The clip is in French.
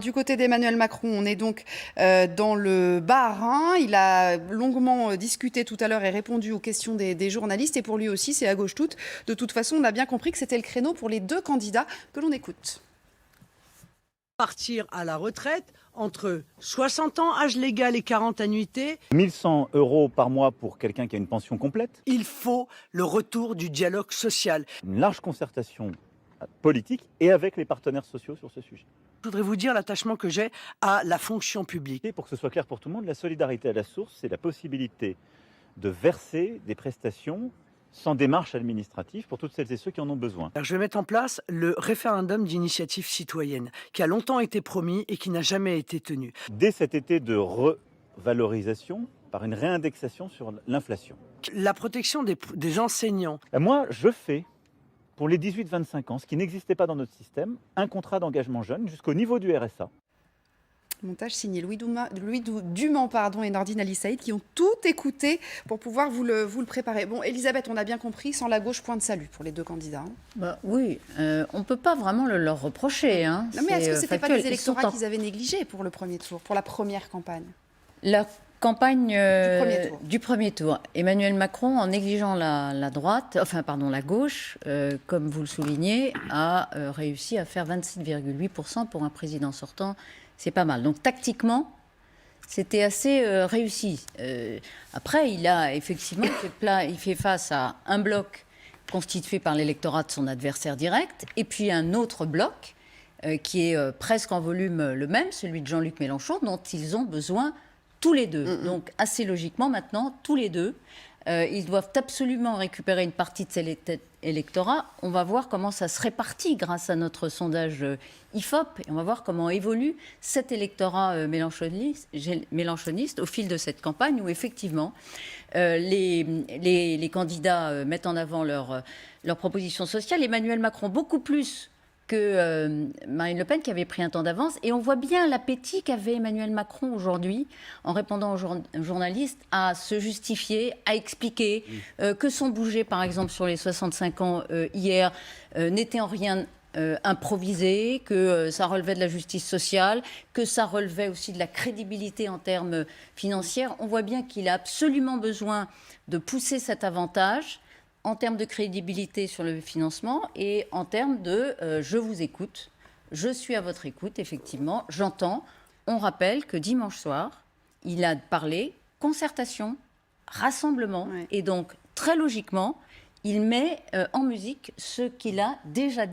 Du côté d'Emmanuel Macron, on est donc dans le Bas-Rhin. Il a longuement discuté tout à l'heure et répondu aux questions des journalistes. Et pour lui aussi, c'est à gauche toute. De toute façon, on a bien compris que c'était le créneau pour les deux candidats que l'on écoute. Partir à la retraite entre 60 ans, âge légal, et 40 annuités. 1100 € par mois pour quelqu'un qui a une pension complète. Il faut le retour du dialogue social. Une large concertation politique et avec les partenaires sociaux sur ce sujet. Je voudrais vous dire l'attachement que j'ai à la fonction publique. Et pour que ce soit clair pour tout le monde, la solidarité à la source, c'est la possibilité de verser des prestations sans démarche administrative pour toutes celles et ceux qui en ont besoin. Je vais mettre en place le référendum d'initiative citoyenne, qui a longtemps été promis et qui n'a jamais été tenu. Dès cet été de revalorisation par une réindexation sur l'inflation. La protection des enseignants. Moi, je fais, pour les 18-25 ans, ce qui n'existait pas dans notre système, un contrat d'engagement jeune jusqu'au niveau du RSA. Montage signé Louis Dumont et Nordine Ali Saïd qui ont tout écouté pour pouvoir vous le préparer. Bon, Elisabeth, on a bien compris, sans la gauche, point de salut pour les deux candidats. Oui, on ne peut pas vraiment le leur reprocher. Non, mais est-ce que ce n'était pas des électorats qu'ils qu'ils avaient négligés pour le premier tour, pour la première campagne? La campagne du premier tour. Emmanuel Macron, en négligeant la gauche, comme vous le soulignez, a réussi à faire 27,8% pour un président sortant. C'est pas mal. Donc tactiquement, c'était assez réussi. Après, il a effectivement il fait face à un bloc constitué par l'électorat de son adversaire direct, et puis un autre bloc qui est presque en volume le même, celui de Jean-Luc Mélenchon, dont ils ont besoin tous les deux. Donc assez logiquement maintenant, tous les deux, ils doivent absolument récupérer une partie de cet électorat. On va voir comment ça se répartit grâce à notre sondage IFOP. Et on va voir comment évolue cet électorat mélenchoniste au fil de cette campagne où effectivement les candidats mettent en avant leurs propositions sociales. Emmanuel Macron beaucoup plus que Marine Le Pen, qui avait pris un temps d'avance. Et on voit bien l'appétit qu'avait Emmanuel Macron aujourd'hui, en répondant aux journalistes, à se justifier, à expliquer que son budget, par exemple, sur les 65 ans hier, n'était en rien improvisé, que ça relevait de la justice sociale, que ça relevait aussi de la crédibilité en termes financiers. On voit bien qu'il a absolument besoin de pousser cet avantage en termes de crédibilité sur le financement et en termes de je vous écoute, je suis à votre écoute, effectivement, j'entends. On rappelle que dimanche soir, il a parlé concertation, rassemblement, et donc très logiquement, il met en musique ce qu'il a déjà dit.